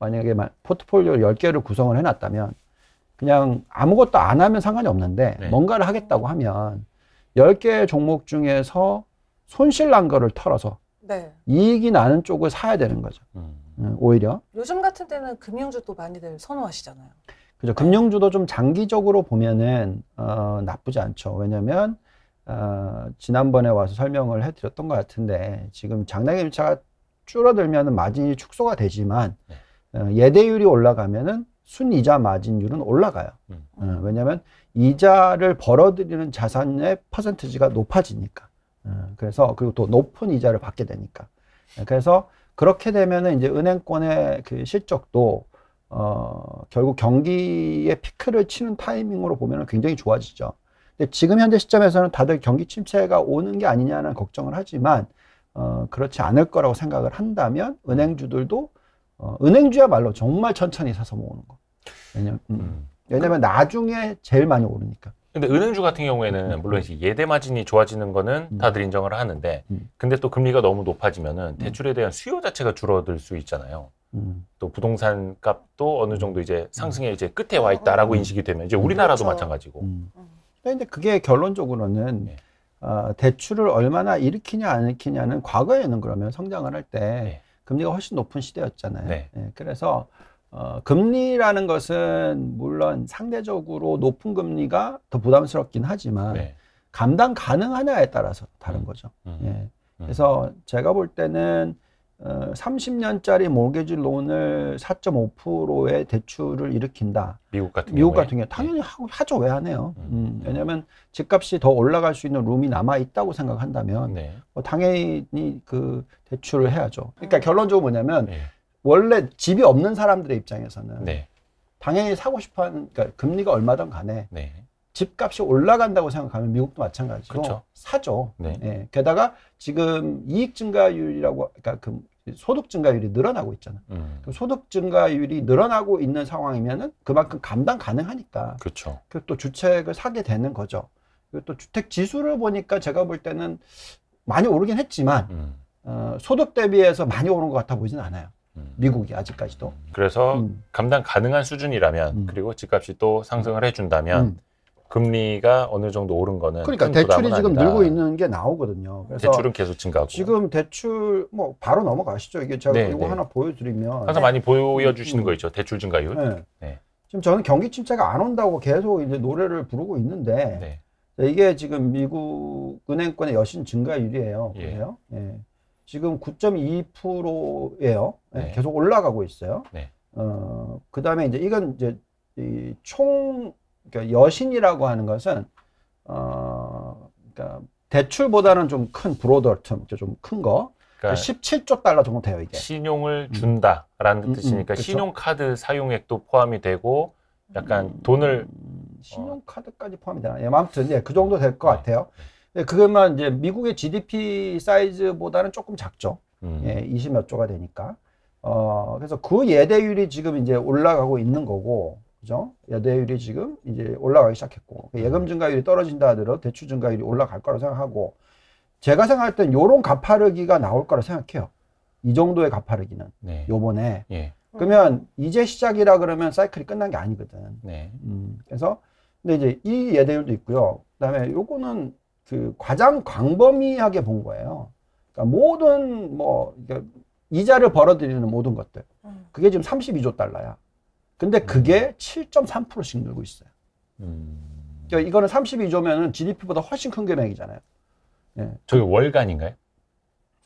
만약에 포트폴리오 10개를 구성을 해놨다면 그냥 아무것도 안 하면 상관이 없는데 네. 뭔가를 하겠다고 하면 10개의 종목 중에서 손실 난 거를 털어서 네. 이익이 나는 쪽을 사야 되는 거죠. 오히려. 요즘 같은 때는 금융주도 많이들 선호하시잖아요. 그죠. 금융주도 좀 장기적으로 보면은 나쁘지 않죠. 왜냐면 지난번에 와서 설명을 해드렸던 것 같은데 지금 장단기 임차가 줄어들면 마진이 축소가 되지만 예대율이 올라가면은 순이자 마진율은 올라가요. 왜냐면 이자를 벌어들이는 자산의 퍼센티지가 높아지니까. 그래서 그리고 또 높은 이자를 받게 되니까. 그래서 그렇게 되면은 이제 은행권의 그 실적도 결국 경기의 피크를 치는 타이밍으로 보면은 굉장히 좋아지죠. 근데 지금 현재 시점에서는 다들 경기 침체가 오는 게 아니냐는 걱정을 하지만 그렇지 않을 거라고 생각을 한다면 은행주들도 은행주야말로 정말 천천히 사서 모으는 거. 왜냐면 나중에 제일 많이 오르니까. 근데 은행주 같은 경우에는 물론 이제 예대 마진이 좋아지는 거는 다들 인정을 하는데 근데 또 금리가 너무 높아지면은 대출에 대한 수요 자체가 줄어들 수 있잖아요. 또 부동산 값도 어느 정도 이제 상승의 이제 끝에 와 있다라고 인식이 되면 이제 우리나라도 그렇죠. 마찬가지고. 근데 그게 결론적으로는 네. 대출을 얼마나 일으키냐 안 일으키냐는 과거에는 그러면 성장을 할 때 네. 금리가 훨씬 높은 시대였잖아요. 네. 그래서 금리라는 것은 물론 상대적으로 높은 금리가 더 부담스럽긴 하지만 네. 감당 가능하냐에 따라서 다른 거죠. 그래서 제가 볼 때는 30년짜리 모르게지 론을 4.5%의 대출을 일으킨다. 미국 같은 경우에 당연히 하죠. 왜 안 해요? 왜냐하면 집값이 더 올라갈 수 있는 룸이 남아 있다고 생각한다면 당연히 그 대출을 해야죠. 그러니까 결론적으로 뭐냐면 원래 집이 없는 사람들의 입장에서는 당연히 사고 싶어하는, 그러니까 금리가 얼마든 간에 집값이 올라간다고 생각하면 미국도 마찬가지로 그렇죠. 사죠. 게다가 지금 이익 증가율이라고, 그러니까 그 소득 증가율이 늘어나고 있잖아. 소득 증가율이 늘어나고 있는 상황이면은 그만큼 감당 가능하니까. 그렇죠. 그리고 또 주택을 사게 되는 거죠. 그리고 또 주택 지수를 보니까 제가 볼 때는 많이 오르긴 했지만 소득 대비해서 많이 오른 것 같아 보이진 않아요. 미국이 아직까지도. 그래서 감당 가능한 수준이라면 그리고 집값이 또 상승을 해준다면 금리가 어느 정도 오른 거는 그러니까 큰 대출이 부담은 지금 아니다. 늘고 있는 게 나오거든요. 그래서 대출은 계속 증가하고. 지금 대출 뭐 바로 넘어가시죠. 이게 제가 이거 하나 보여드리면 항상 많이 보여주시는 거 있죠. 대출 증가율. 지금 저는 경기 침체가 안 온다고 계속 이제 노래를 부르고 있는데 이게 지금 미국 은행권의 여신 증가율이에요. 보세요. 지금 9.2%예요. 계속 올라가고 있어요. 그 다음에 이제 이건 이제 이 그러니까 여신이라고 하는 것은 그러니까 대출보다는 좀 큰 브로더 텀, 좀 큰 거. 그러니까 17조 달러 정도 돼요, 이게. 신용을 준다라는 뜻이니까 신용카드 사용액도 포함이 되고 약간 돈을 신용카드까지 포함이 되나? 아무튼 그 정도 될 것 같아요. 그것만 이제 미국의 GDP 사이즈보다는 조금 작죠. 20몇 조가 되니까. 그래서 그 예대율이 지금 이제 올라가고 있는 거고, 그죠? 예대율이 지금 이제 올라가기 시작했고, 예금 증가율이 떨어진다 하더라도 대출 증가율이 올라갈 거라고 생각하고, 제가 생각할 땐 요런 가파르기가 나올 거라 생각해요. 이 정도의 가파르기는. 요번에. 그러면 이제 시작이라 그러면 사이클이 끝난 게 아니거든. 그래서, 근데 이제 이 예대율도 있고요. 그 다음에 요거는 그 가장 광범위하게 본 거예요. 그러니까 모든 그러니까 이자를 벌어들이는 모든 것들. 그게 지금 32조 달러야. 근데 그게 7.3%씩 늘고 있어요. 그러니까 이거는 32조면은 GDP보다 훨씬 큰 금액이잖아요. 저게 월간인가요?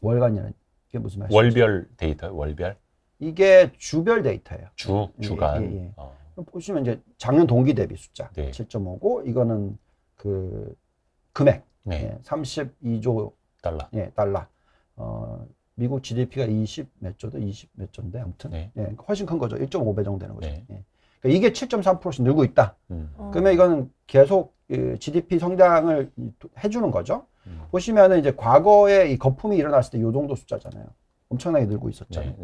월간이라는 게 무슨 말이죠? 월별 데이터요? 월별? 이게 주별 데이터예요. 주간. 보시면 이제 작년 동기 대비 숫자 7.5고 이거는 그 금액 32조 달러. 달러. 미국 GDP가 20 몇 조도 20 몇 조인데 아무튼 훨씬 큰 거죠. 1.5배 정도 되는 거죠. 그러니까 이게 7.3%씩 늘고 있다. 그러면 이거는 계속 GDP 성장을 해주는 거죠. 보시면은 이제 과거에 이 거품이 일어났을 때 이 정도 숫자잖아요. 엄청나게 늘고 있었잖아요.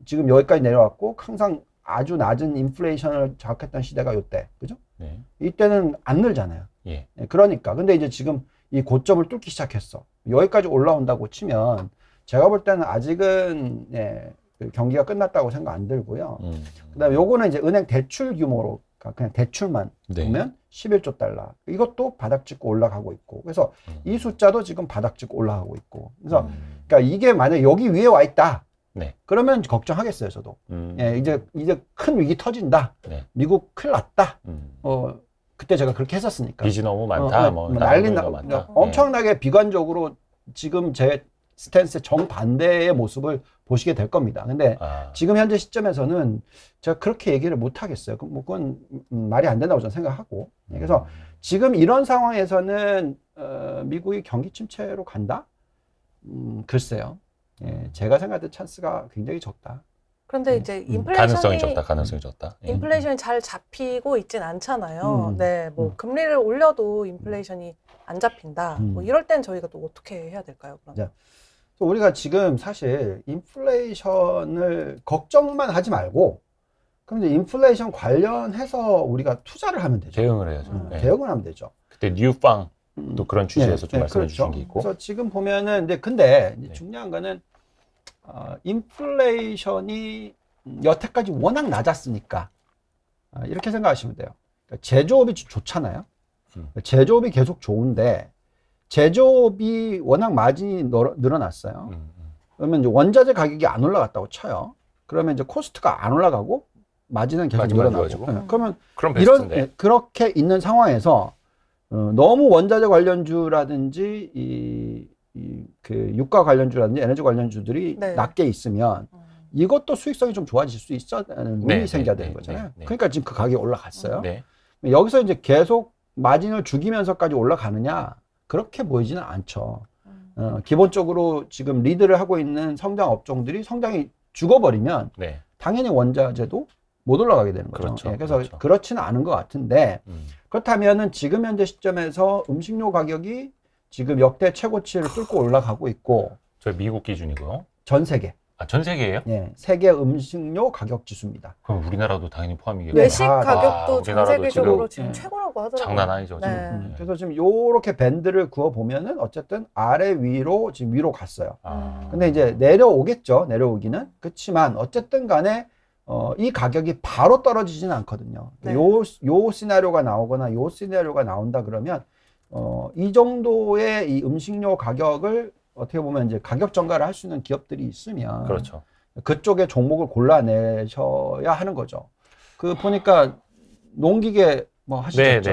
지금 여기까지 내려왔고 항상 아주 낮은 인플레이션을 자극했던 시대가 이때, 그죠? 이때는 안 늘잖아요. 그러니까 근데 이제 지금 이 고점을 뚫기 시작했어. 여기까지 올라온다고 치면 제가 볼 때는 아직은 경기가 끝났다고 생각 안 들고요. 그다음에 요거는 이제 은행 대출 규모로 그냥 대출만 네. 보면 11조 달러. 이것도 바닥 찍고 올라가고 있고. 그래서 이 숫자도 지금 바닥 찍고 올라가고 있고. 그래서 그러니까 이게 만약 여기 위에 와 있다. 네. 그러면 걱정하겠어요, 저도. 예, 이제 큰 위기 터진다. 네. 미국 큰일 났다. 그때 제가 그렇게 했었으니까. 빚이 너무 많다. 난리 나. 엄청나게 비관적으로 지금 제 스탠스의 정반대의 모습을 보시게 될 겁니다. 근데 지금 현재 시점에서는 제가 그렇게 얘기를 못 하겠어요. 그건 말이 안 된다고 저는 생각하고. 그래서 지금 이런 상황에서는 미국이 경기 침체로 간다? 글쎄요. 예, 제가 생각할 때 찬스가 굉장히 적다. 그런데 이제 인플레이션이 가능성이 적다. 인플레이션이 잘 잡히고 있진 않잖아요. 네, 뭐 금리를 올려도 인플레이션이 안 잡힌다. 뭐 이럴 땐 저희가 또 어떻게 해야 될까요? 그럼? 우리가 지금 사실 인플레이션을 걱정만 하지 말고, 그럼 이제 인플레이션 관련해서 우리가 투자를 하면 되죠. 대응을 해야죠. 대응을 하면 되죠. 그때 뉴빵 또 그런 취지에서 좀 말씀해 그렇죠. 주신 게 있고. 그래서 지금 보면은 근데 중요한 거는 인플레이션이 여태까지 워낙 낮았으니까 이렇게 생각하시면 돼요. 그러니까 제조업이 좋잖아요. 제조업이 계속 좋은데 제조업이 워낙 마진이 늘어났어요. 그러면 이제 원자재 가격이 안 올라갔다고 쳐요. 그러면 이제 코스트가 안 올라가고 마진은 계속 늘어나고. 그러면 베스트인데. 그렇게 있는 상황에서 너무 원자재 관련주라든지 그 유가 관련주라든지 에너지 관련주들이 낮게 있으면 이것도 수익성이 좀 좋아질 수 있어는 룸이 생겨야 되는 거잖아요. 그러니까 지금 그 가격이 올라갔어요. 여기서 이제 계속 마진을 죽이면서까지 올라가느냐? 그렇게 보이지는 않죠. 기본적으로 지금 리드를 하고 있는 성장 업종들이 성장이 죽어버리면 당연히 원자재도 못 올라가게 되는 거죠. 그렇죠. 그래서 그렇지는 않은 것 같은데 그렇다면은 지금 현재 시점에서 음식료 가격이 지금 역대 최고치를 뚫고 올라가고 있고. 저 미국 기준이고요. 전 세계. 전 세계예요? 네, 세계 음식료 가격 지수입니다. 그럼 우리나라도 당연히 포함이겠네요. 외식 가격도 전 세계적으로 지금 최고라고 하더라고요. 장난 아니죠. 지금. 그래서 지금 요렇게 밴드를 그어 보면은 어쨌든 아래 위로 지금 위로 갔어요. 근데 이제 내려오겠죠. 내려오기는. 그렇지만 어쨌든 간에 이 가격이 바로 떨어지지는 않거든요. 요 시나리오가 나오거나 요 시나리오가 나온다 그러면 이 정도의 이 음식료 가격을 어떻게 보면 이제 가격 전가를 할 수 있는 기업들이 있으면 그렇죠. 그쪽에 종목을 골라내셔야 하는 거죠. 보니까 농기계 뭐 하시겠죠.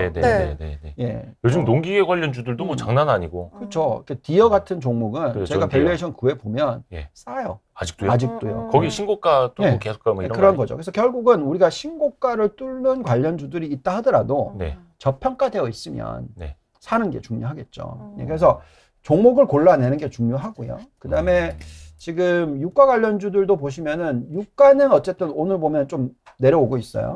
예. 요즘 농기계 관련주들도 뭐 장난 아니고. 그렇죠. 디어 같은 종목은 제가 밸류에이션 구해 보면 싸요. 아직도요. 거기 신고가 또 계속 가면 이런 그런 거죠. 그래서 결국은 우리가 신고가를 뚫는 관련주들이 있다 하더라도 저평가되어 있으면 사는 게 중요하겠죠. 그래서 종목을 골라내는 게 중요하고요. 그 다음에 지금 유가 관련주들도 보시면은 유가는 어쨌든 오늘 보면 좀 내려오고 있어요.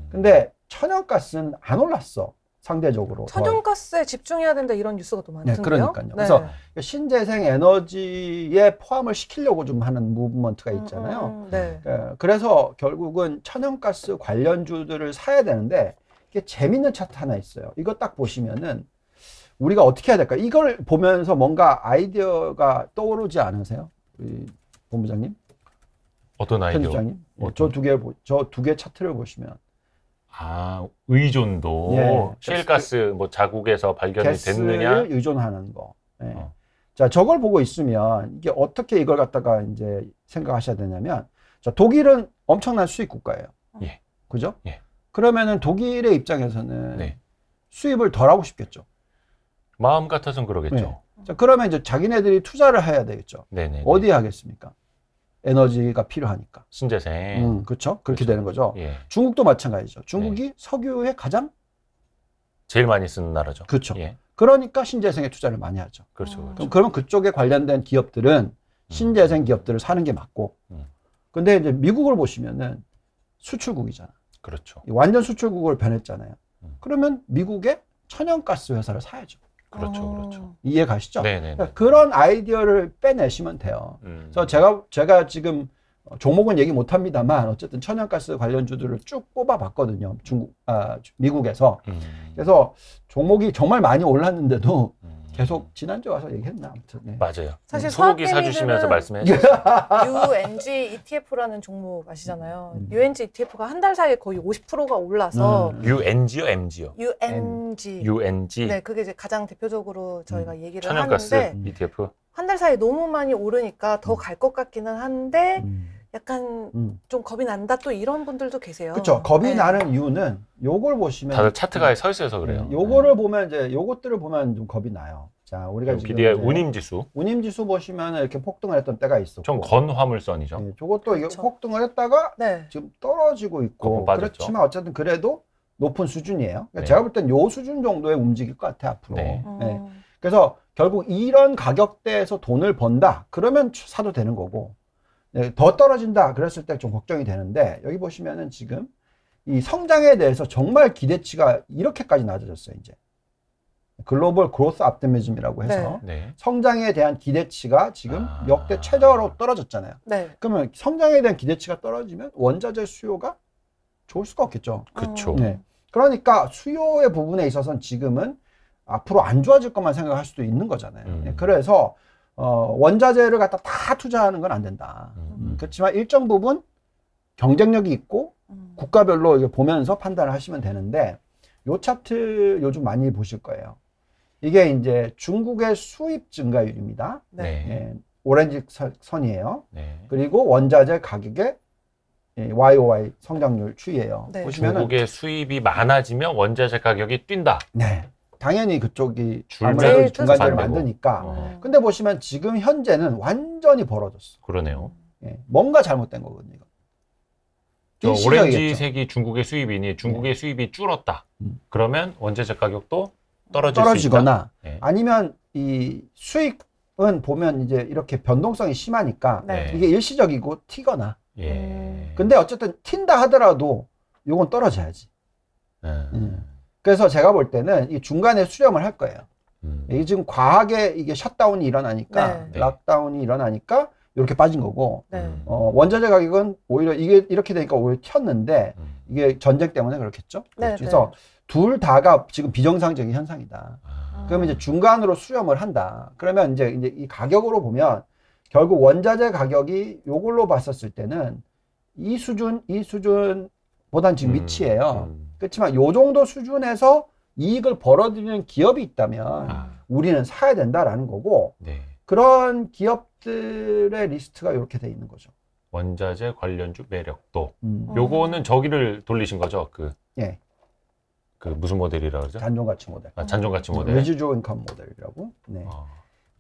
근데 천연가스는 안 올랐어. 상대적으로. 천연가스에 집중해야 된다 이런 뉴스가 또 많던데요. 그러니까요. 그래서 신재생 에너지에 포함을 시키려고 좀 하는 무브먼트가 있잖아요. 그래서 결국은 천연가스 관련주들을 사야 되는데 이게 재밌는 차트 하나 있어요. 이거 딱 보시면은 우리가 어떻게 해야 될까? 이걸 보면서 뭔가 아이디어가 떠오르지 않으세요? 우리 본부장님? 어떤 아이디어? 편집장님? 저 두 개 차트를 보시면. 의존도. 셰일가스 뭐 자국에서 발견이 됐느냐? 가스를 의존하는 거. 자, 저걸 보고 있으면 이게 어떻게 이걸 갖다가 이제 생각하셔야 되냐면, 자, 독일은 엄청난 수입 국가예요. 그죠? 그러면은 독일의 입장에서는 수입을 덜 하고 싶겠죠. 마음 같아서는 그러겠죠. 자, 그러면 이제 자기네들이 투자를 해야 되겠죠. 어디에 하겠습니까? 에너지가 필요하니까. 신재생. 그렇죠. 그렇게 되는 거죠. 중국도 마찬가지죠. 중국이 석유에 가장 제일 많이 쓰는 나라죠. 그렇죠. 그러니까 신재생에 투자를 많이 하죠. 그러면 그쪽에 관련된 기업들은 신재생 기업들을 사는 게 맞고. 근데 이제 미국을 보시면은 수출국이잖아. 그렇죠. 완전 수출국으로 변했잖아요. 그러면 미국의 천연가스 회사를 사야죠. 그렇죠. 이해 가시죠? 그러니까 그런 아이디어를 빼내시면 돼요. 그래서 제가 지금 종목은 얘기 못 합니다만 어쨌든 천연가스 관련주들을 쭉 뽑아봤거든요. 미국에서. 그래서 종목이 정말 많이 올랐는데도 계속 지난주에 와서 얘기했나 아무튼. 네. 맞아요. 사실 소고기 사주시면서 말씀해 주셨어요. UNG ETF라는 종목 아시잖아요. UNG ETF가 한 달 사이에 거의 50%가 올라서 UNG요, MG요? UNG. UNG. 네, 그게 이제 가장 대표적으로 저희가 얘기를 천연가스 하는데 ETF. 한 달 사이에 너무 많이 오르니까 더 갈 것 같기는 한데 약간 좀 겁이 난다 또 이런 분들도 계세요. 그렇죠. 겁이 네. 나는 이유는 요걸 보시면 다들 차트가에 서 있어서 그래요. 요거를 보면 이제 요것들을 보면 좀 겁이 나요. 자, 우리가 지금 BDI 운임지수. 운임지수 보시면 이렇게 폭등을 했던 때가 있었고. 전 건화물선이죠. 네, 저것도 이게 그쵸. 폭등을 했다가 네. 지금 떨어지고 있고. 그렇지만 어쨌든 그래도 높은 수준이에요. 그러니까 네. 제가 볼 땐 요 수준 정도에 움직일 것 같아 앞으로. 네. 네. 그래서 결국 이런 가격대에서 돈을 번다. 그러면 사도 되는 거고. 네, 더 떨어진다. 그랬을 때 좀 걱정이 되는데 여기 보시면은 지금 이 성장에 대해서 정말 기대치가 이렇게까지 낮아졌어요. 이제 글로벌 그로스 옵티미즘이라고 해서 네. 성장에 대한 기대치가 지금 역대 최저로 떨어졌잖아요. 네. 그러면 성장에 대한 기대치가 떨어지면 원자재 수요가 좋을 수가 없겠죠. 그렇죠. 네. 그러니까 수요의 부분에 있어서는 지금은 앞으로 안 좋아질 것만 생각할 수도 있는 거잖아요. 네. 그래서 원자재를 갖다 다 투자하는 건 안 된다. 그렇지만 일정 부분 경쟁력이 있고 국가별로 이거 보면서 판단을 하시면 되는데 요 차트 요즘 많이 보실 거예요. 이게 이제 중국의 수입 증가율입니다. 네. 예, 오렌지 선이에요. 네. 그리고 원자재 가격의 YOY 성장률 추이예요. 네. 보시면은 중국의 수입이 많아지면 원자재 가격이 뛴다. 네. 당연히 그쪽이 줄을 아무래도 중간재를 만들고. 만드니까. 근데 보시면 지금 현재는 완전히 벌어졌어. 그러네요. 예, 뭔가 잘못된 거거든요. 이거. 저 일시적이겠죠. 오렌지색이 중국의 수입이니 중국의 수입이 줄었다. 그러면 원자재 가격도 떨어질 수 있다. 떨어지거나 네. 아니면 이 수익은 보면 이제 이렇게 변동성이 심하니까 네. 이게 일시적이고 튀거나. 예. 근데 어쨌든 튄다 하더라도 요건 떨어져야지. 그래서 제가 볼 때는 이 중간에 수렴을 할 거예요. 이게 지금 과하게 이게 셧다운이 일어나니까 네. 락다운이 일어나니까 이렇게 빠진 거고 네. 원자재 가격은 오히려 이게 이렇게 되니까 오히려 튀었는데 이게 전쟁 때문에 그렇겠죠. 네, 그래서 둘 다가 지금 비정상적인 현상이다. 그러면 이제 중간으로 수렴을 한다. 그러면 이제 이 가격으로 보면 결국 원자재 가격이 요걸로 봤었을 때는 이 수준보단 지금 밑이에요. 그렇지만 요 정도 수준에서 이익을 벌어들이는 기업이 있다면 우리는 사야 된다라는 거고 네. 그런 기업들의 리스트가 이렇게 돼 있는 거죠. 원자재 관련주 매력도. 요거는 저기를 돌리신 거죠? 예. 그 무슨 모델이라 그러죠? 잔존가치 모델. 잔존가치 모델. 리지조 인컴 모델이라고. 네.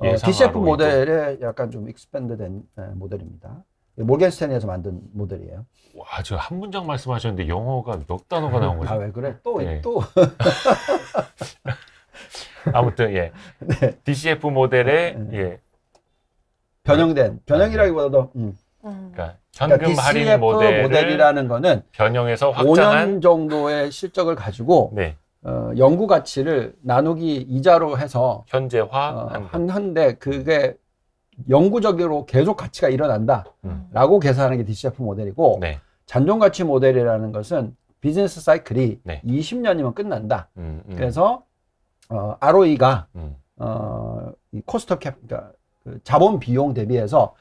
예상하로 DCF 모델의 약간 좀 익스펜드된 모델입니다. 몰겐 스탠리에서 만든 모델이에요. 와, 저 한 문장 말씀하셨는데 영어가 몇 단어가 나온 거죠? 아, 왜 그래? 또. 아무튼 예. 네. DCF 모델의 예. 변형이라기보다도 그러니까 현금 그러니까 할인 DCF 모델을 모델이라는 거는 변형해서 확장한 5년 정도의 실적을 가지고 네. 연구 가치를 나누기 이자로 해서 현재화한 한데 그게 영구적으로 계속 가치가 일어난다라고 계산하는 게 DCF 모델이고 네. 잔존가치 모델이라는 것은 비즈니스 사이클이 네. 20년이면 끝난다. 그래서 ROE가 이 코스트 캡, 그러니까 그 자본 비용 대비해서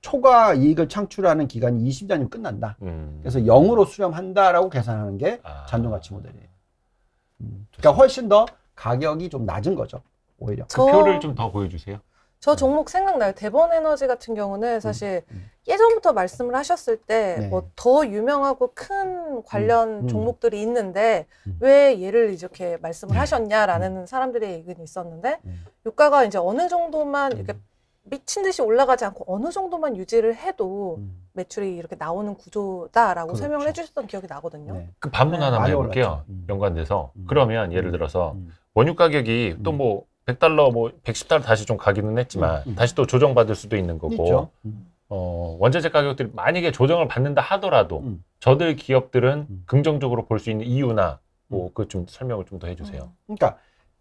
초과 이익을 창출하는 기간이 20년이면 끝난다. 그래서 0으로 수렴한다라고 계산하는 게 잔존가치 모델이에요. 그러니까 훨씬 더 가격이 좀 낮은 거죠. 오히려. 그 표를 좀 더 보여주세요. 저 종목 생각나요. 대번 에너지 같은 경우는 사실 예전부터 말씀을 하셨을 때 뭐 더 유명하고 큰 관련 종목들이 있는데 왜 얘를 이렇게 말씀을 하셨냐라는 사람들의 의견이 있었는데 유가가 이제 어느 정도만 이렇게 미친 듯이 올라가지 않고 어느 정도만 유지를 해도 매출이 이렇게 나오는 구조다라고 그렇죠. 설명을 해주셨던 기억이 나거든요. 네. 그 반문 하나만 해볼게요. 연관돼서. 그러면 예를 들어서 원유 가격이 또 뭐 $100 뭐 $110 다시 좀 가기는 했지만 다시 또 조정받을 수도 있는 거고 원자재 가격들이 만약에 조정을 받는다 하더라도 저들 기업들은 긍정적으로 볼 수 있는 이유나 뭐 그 좀 설명을 좀 더 해주세요. 그러니까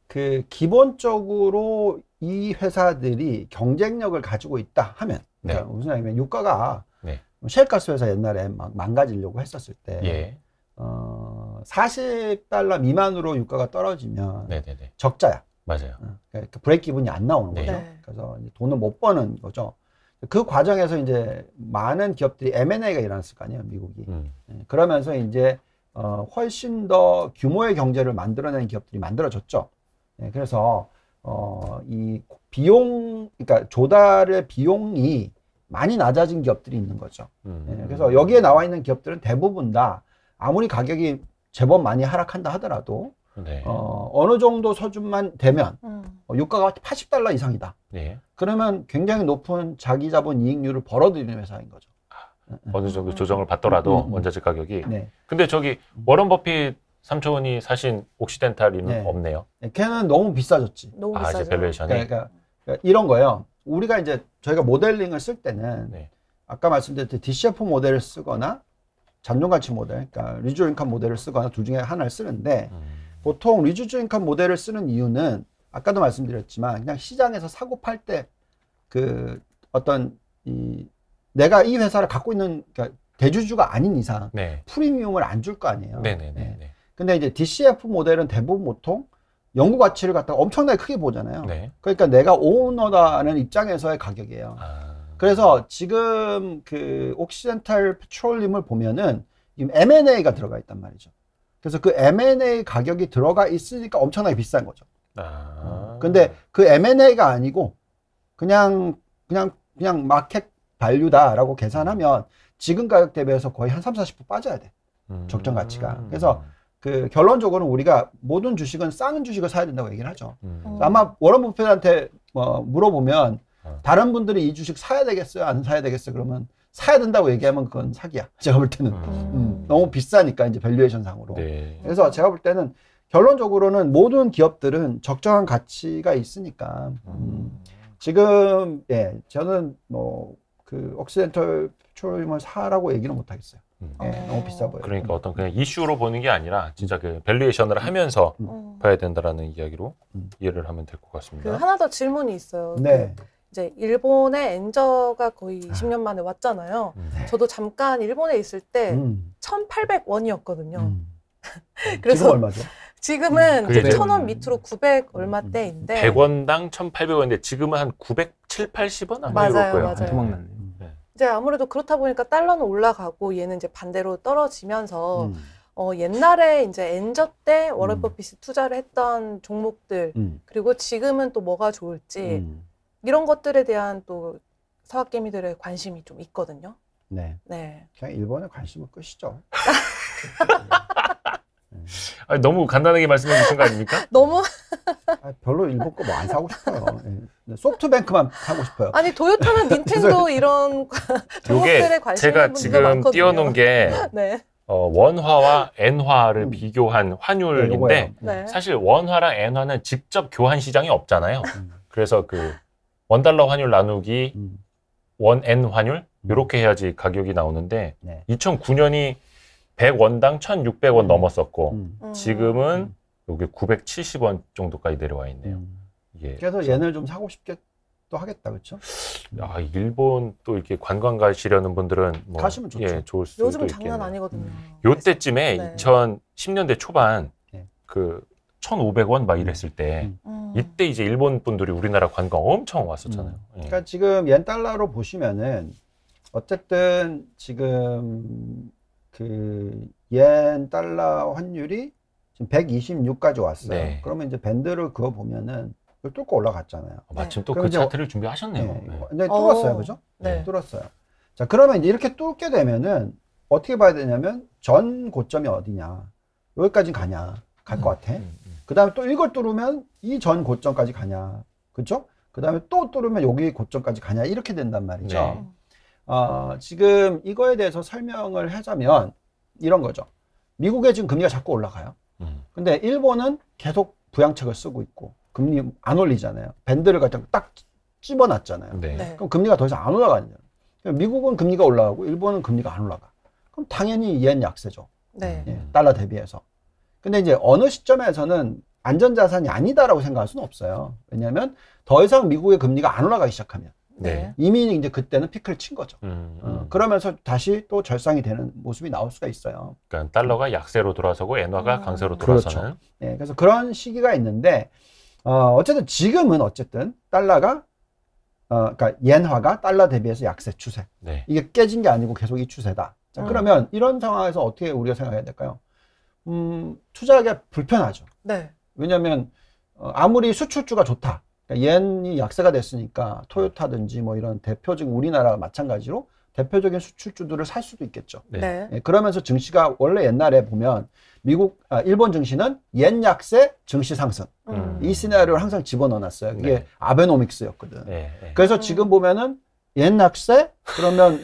그 기본적으로 이 회사들이 경쟁력을 가지고 있다 하면 그러니까 무슨 얘기냐면 유가가 셰일가스 회사 옛날에 막 망가지려고 했었을 때 $40 미만으로 유가가 떨어지면 적자야. 맞아요. 그러니까 브레이크 이븐이 안 나오는 거죠. 네. 그래서 이제 돈을 못 버는 거죠. 그 과정에서 이제 많은 기업들이 M&A가 일어났을 거 아니에요, 미국이. 그러면서 이제 훨씬 더 규모의 경제를 만들어내는 기업들이 만들어졌죠. 그래서 이 비용, 그러니까 조달의 비용이 많이 낮아진 기업들이 있는 거죠. 그래서 여기에 나와 있는 기업들은 대부분 다 아무리 가격이 제법 많이 하락한다 하더라도 네. 어느 정도 수준만 되면 유가가 $80 이상이다. 네. 그러면 굉장히 높은 자기 자본 이익률을 벌어들이는 회사인 거죠. 어느 정도 조정을 받더라도 원자재 가격이. 네. 근데 저기 워런 버핏 삼촌이 사신 옥시덴탈이는 네. 없네요. 걔는 너무 비싸졌지. 너무 이제 비싸죠. 밸류에이션이. 그러니까 이런 거예요. 우리가 이제 저희가 모델링을 쓸 때는 네. 아까 말씀드렸듯이 DCF 모델을 쓰거나 잠정가치 모델, 그러니까 리주 인컴 모델을 쓰거나 둘 중에 하나를 쓰는데 보통 리주 인컴 모델을 쓰는 이유는 아까도 말씀드렸지만 그냥 시장에서 사고 팔 때 그 어떤 내가 이 회사를 갖고 있는 그러니까 대주주가 아닌 이상 네. 프리미엄을 안 줄 거 아니에요. 네네네. 네. 근데 이제 DCF 모델은 대부분 보통 연구 가치를 갖다가 엄청나게 크게 보잖아요. 네. 그러니까 내가 오너라는 입장에서의 가격이에요. 그래서 지금 그 옥시덴탈 페트롤리움을 보면은 지금 M&A가 들어가 있단 말이죠. 그래서 그 M&A 가격이 들어가 있으니까 엄청나게 비싼 거죠. 근데 그 M&A가 아니고 그냥 마켓 밸류다라고 계산하면 지금 가격 대비해서 거의 한 30-40% 빠져야 돼. 적정 가치가. 그래서 그 결론적으로는 우리가 모든 주식은 싼 주식을 사야 된다고 얘기를 하죠. 아마 워런 버핏한테 물어보면 다른 분들이 이 주식 사야 되겠어요? 안 사야 되겠어요? 그러면 사야 된다고 얘기하면 그건 사기야. 제가 볼 때는. 너무 비싸니까 이제 밸류에이션 상으로. 네. 그래서 제가 볼 때는 결론적으로는 모든 기업들은 적정한 가치가 있으니까 지금 저는 뭐 그 옥시덴탈 페트롤리움을 사라고 얘기는 못 하겠어요. 너무 비싸 보여요. 그러니까 어떤 그냥 이슈로 보는 게 아니라 진짜 그 밸류에이션을 하면서 봐야 된다라는 이야기로 이해를 하면 될 것 같습니다. 그 하나 더 질문이 있어요. 네. 이제 일본에 엔저가 거의 20년 만에 왔잖아요. 저도 잠깐 일본에 있을 때 1,800원이었거든요. 그래서 지금 얼마죠? 지금은 그게 1,000원 밑으로 900 얼마대인데 100원당 1,800원인데 지금은 한 970, 80원? 맞아요. 도망났네요. 이제 아무래도 그렇다 보니까 달러는 올라가고 얘는 이제 반대로 떨어지면서 옛날에 이제 엔저 때 워런 버핏이 투자를 했던 종목들 그리고 지금은 또 뭐가 좋을지 이런 것들에 대한 또 서학개미들의 관심이 좀 있거든요. 네. 네. 그냥 일본에 관심을 끄시죠. 아니, 너무 간단하게 말씀해 주신 거 아닙니까? 너무 별로 일본 거 뭐 안 사고 싶어요. 소프트뱅크만 사고 싶어요. 아니 도요타나 닌텐도 이런 종목들에 관심 제가 있는 분들 많거든요. 지금 띄워놓은 게 네. 원화와 엔화를 비교한 환율인데 네. 사실 원화랑 엔화는 직접 교환 시장이 없잖아요. 그래서 그 $1 환율 나누기 원-엔 환율 이렇게 해야지 가격이 나오는데 2009년이 100원당 1,600원 넘었었고 지금은 여기 970원 정도까지 내려와 있네요. 이게 그래서 얘를 좀 사고 싶게 또 하겠다, 그렇죠? 일본 또 이렇게 관광 가시려는 분들은 뭐 가시면 좋죠. 예, 좋을 수도 요즘 있겠네요. 장난 아니거든요. 요때쯤에 네. 2010년대 초반 네. 그 1,500원 막 이랬을 때 이때 이제 일본 분들이 우리나라 관광 엄청 왔었잖아요. 예. 그러니까 지금 옌 달러로 보시면은 어쨌든 지금 그 옌 달러 환율이 지금 126까지 왔어요. 네. 그러면 이제 밴드를 그어 보면은 이걸 뚫고 올라갔잖아요. 마침 또 그럼 그 이제 차트를 준비하셨네요. 네. 네. 완전히 뚫었어요, 그죠? 네. 뚫었어요. 자, 그러면 이제 이렇게 뚫게 되면은 어떻게 봐야 되냐면 전 고점이 어디냐, 여기까지 가냐, 갈 것 같아. 그 다음에 또 이걸 뚫으면 이 전 고점까지 가냐, 그렇죠? 그 다음에 또 뚫으면 여기 고점까지 가냐, 이렇게 된단 말이죠. 네. 지금 이거에 대해서 설명을 하자면 이런 거죠. 미국의 지금 금리가 자꾸 올라가요. 근데 일본은 계속 부양책을 쓰고 있고 금리 안 올리잖아요. 밴드를 갖다가 딱 집어놨잖아요. 네. 네. 그럼 금리가 더 이상 안 올라가잖아요. 미국은 금리가 올라가고 일본은 금리가 안 올라가. 그럼 당연히 옌 약세죠. 네. 예, 달러 대비해서. 근데 이제 어느 시점에서는 안전자산이 아니다라고 생각할 수는 없어요. 왜냐하면 더 이상 미국의 금리가 안 올라가기 시작하면 네. 이미 이제 그때는 피크를 친 거죠. 그러면서 다시 또 절상이 되는 모습이 나올 수가 있어요. 그러니까 달러가 약세로 돌아서고 엔화가 강세로 돌아서는. 그렇죠. 예, 그래서 그런 시기가 있는데 어쨌든 지금은 어쨌든 달러가 그러니까 엔화가 달러 대비해서 약세 추세. 네. 이게 깨진 게 아니고 계속 이 추세다. 자, 그러면 이런 상황에서 어떻게 우리가 생각해야 될까요? 투자하기가 불편하죠. 네. 왜냐하면 아무리 수출주가 좋다. 그러니까 엔이 약세가 됐으니까 토요타든지 뭐 이런 대표적인 우리나라가 마찬가지로 대표적인 수출주들을 살 수도 있겠죠. 네. 예, 그러면서 증시가 원래 옛날에 보면 일본 증시는 엔 약세, 증시 상승. 이 시나리오를 항상 집어넣어놨어요. 그게 네. 아베노믹스였거든. 네. 네. 그래서 지금 보면은 엔 약세, 그러면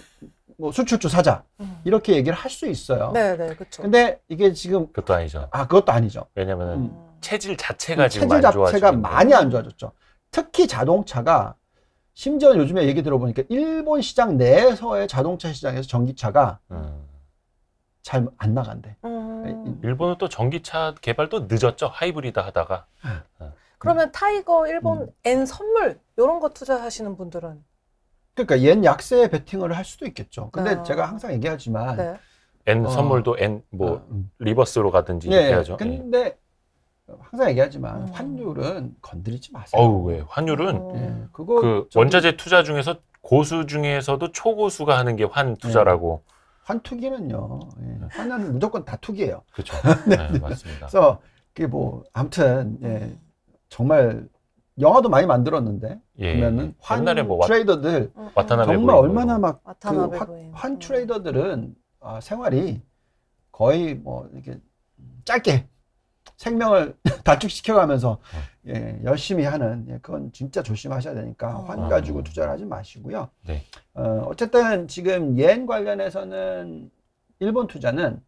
뭐 수출주 사자. 이렇게 얘기를 할 수 있어요. 네, 네, 그렇죠. 근데 이게 지금 그것도 아니죠. 그것도 아니죠. 왜냐면은 체질 자체가 지금 체질 안 좋아지고 자체가 있는 많이 안 좋아졌죠. 특히 자동차가 심지어 요즘에 얘기 들어보니까 일본 시장 내에서의 자동차 시장에서 전기차가 잘 안 나간대. 일본은 또 전기차 개발도 늦었죠. 하이브리드 하다가. 그러면 타이거 일본 N 선물 이런 거 투자하시는 분들은 그러니까 옌 약세에 베팅을 할 수도 있겠죠. 근데 제가 항상 얘기하지만 네. N 선물도 N 뭐 리버스로 가든지 이렇게 네, 해야죠. 근데 항상 얘기하지만 환율은 건드리지 마세요. 어우, 왜? 환율은 예, 그거 그 원자재 투자 중에서 고수 중에서도 초고수가 하는 게 환 투자라고. 환투기는요. 예, 환은 무조건 다 투기예요. 그렇죠. 네, 맞습니다. 그래서 그게 뭐 아무튼 예, 정말 영화도 많이 만들었는데 예, 보면은 환 옛날에 뭐 트레이더들 와타나베 정말 부인 얼마나 막 와타나베 그 부인. 환 트레이더들은 생활이 거의 뭐 이렇게 짧게 생명을 단축시켜가면서 예, 열심히 하는 그건 진짜 조심하셔야 되니까 환 가지고 투자를 하지 마시고요. 네. 어쨌든 지금 옌 관련해서는 일본 투자는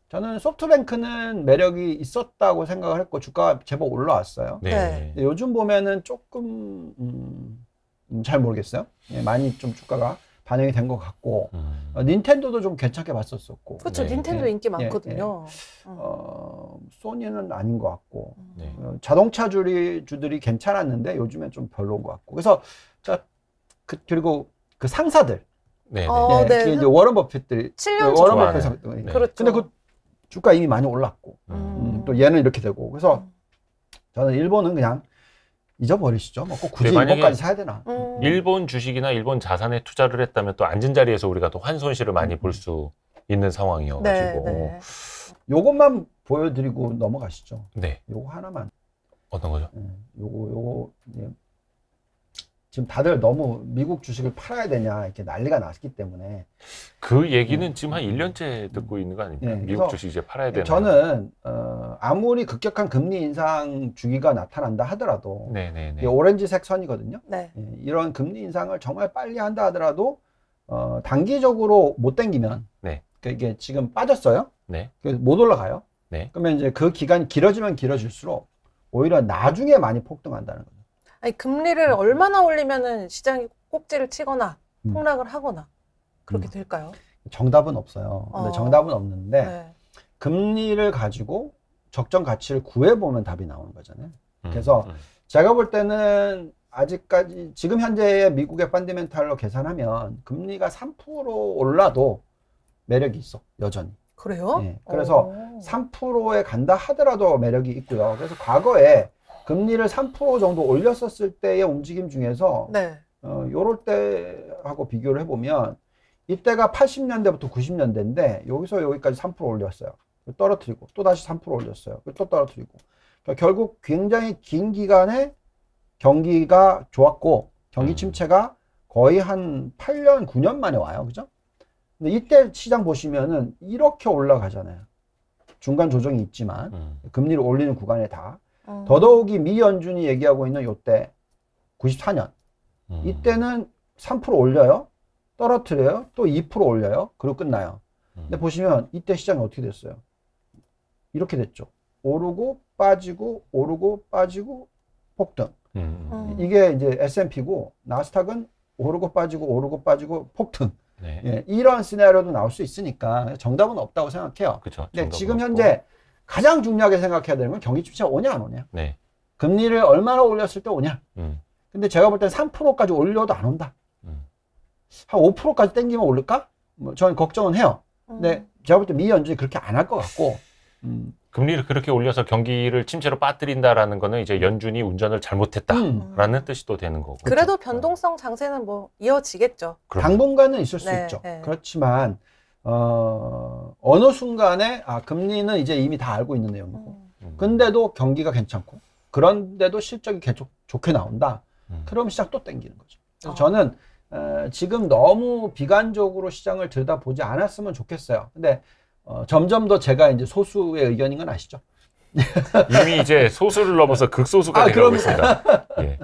저는 소프트뱅크는 매력이 있었다고 생각을 했고 주가가 제법 올라왔어요. 네. 근데 요즘 보면은 조금 잘 모르겠어요. 예, 많이 좀 주가가 반영이 된 것 같고 닌텐도도 좀 괜찮게 봤었었고 그렇죠. 네. 닌텐도 인기 많거든요. 소니는 아닌 것 같고 네. 자동차 주들이 괜찮았는데 요즘엔 좀 별로인 것 같고 그래서 그리고 그 상사들 네. 네. 그게 이제 워런 버핏들이 7년 워런 좋아하는. 버핏 상사 네. 그렇죠. 근데 그 주가 이미 많이 올랐고 또 얘는 이렇게 되고 그래서 저는 일본은 그냥 잊어버리시죠. 뭐 꼭 굳이 만약에 일본까지 사야 되나? 일본 주식이나 일본 자산에 투자를 했다면 또 앉은 자리에서 우리가 또 환 손실을 많이 볼 수 있는 상황이어가지고. 네. 요것만 보여드리고 넘어가시죠. 네. 요거 하나만. 어떤 거죠? 요거 지금 다들 너무 미국 주식을 팔아야 되냐 이렇게 난리가 났기 때문에 그 얘기는 지금 한 1년째 듣고 있는 거 아닙니까? 네, 미국 주식 이제 팔아야 되나? 저는 아무리 급격한 금리 인상 주기가 나타난다 하더라도 네네네. 이게 오렌지색 선이거든요. 네. 이런 금리 인상을 정말 빨리 한다 하더라도 단기적으로 못 당기면 네. 이게 지금 빠졌어요. 네. 그래서 못 올라가요. 네. 그러면 이제 그 기간이 길어지면 길어질수록 오히려 나중에 많이 폭등한다는 거죠. 아니 금리를 얼마나 올리면은 시장이 꼭지를 치거나 폭락을 하거나 그렇게 될까요? 정답은 없어요. 근데 정답은 없는데 네. 금리를 가지고 적정 가치를 구해보면 답이 나오는 거잖아요. 그래서 제가 볼 때는 아직까지 지금 현재의 미국의 펀더멘탈로 계산하면 금리가 3% 올라도 매력이 있어 여전히. 그래요? 네, 그래서 3%에 간다 하더라도 매력이 있고요. 그래서 과거에 금리를 3% 정도 올렸었을 때의 움직임 중에서 네. 요럴 때하고 비교를 해보면 이때가 80년대부터 90년대인데 여기서 여기까지 3% 올렸어요. 떨어뜨리고 또 다시 3% 올렸어요. 또 떨어뜨리고 그러니까 결국 굉장히 긴 기간에 경기가 좋았고 경기 침체가 거의 한 8년 9년 만에 와요. 그죠? 근데 이때 시장 보시면은 이렇게 올라가잖아요. 중간 조정이 있지만 금리를 올리는 구간에 다 더더욱이 미 연준이 얘기하고 있는 요때 94년 이때는 3% 올려요. 떨어뜨려요. 또 2% 올려요. 그리고 끝나요. 근데 보시면 이때 시장이 어떻게 됐어요? 이렇게 됐죠. 오르고 빠지고 오르고 빠지고 폭등. 이게 이제 S&P고 나스닥은 오르고 빠지고 오르고 빠지고 폭등. 네. 예, 이런 시나리오도 나올 수 있으니까 정답은 없다고 생각해요. 그쵸, 근데 지금 없고. 현재 가장 중요하게 생각해야 되는 건 경기 침체가 오냐 안 오냐. 네. 금리를 얼마나 올렸을 때 오냐. 근데 제가 볼 땐 3%까지 올려도 안 온다. 한 5%까지 땡기면 오를까? 뭐 저는 걱정은 해요. 근데 제가 볼 때 미 연준이 그렇게 안 할 것 같고 금리를 그렇게 올려서 경기를 침체로 빠뜨린다라는 거는 이제 연준이 운전을 잘못했다라는 뜻이 또 되는 거고. 그래도 변동성 장세는 뭐 이어지겠죠. 당분간은 있을 수 네, 있죠. 네. 그렇지만 어느 순간에 금리는 이제 이미 다 알고 있는 내용이고 근데도 경기가 괜찮고 그런데도 실적이 계속 좋게 나온다. 그럼 시장 또 땡기는 거죠. 그래서 저는 지금 너무 비관적으로 시장을 들여다보지 않았으면 좋겠어요. 근데 점점 더 제가 이제 소수의 의견인 건 아시죠? 이미 이제 소수를 넘어서 극소수가 되고 있습니다. 예.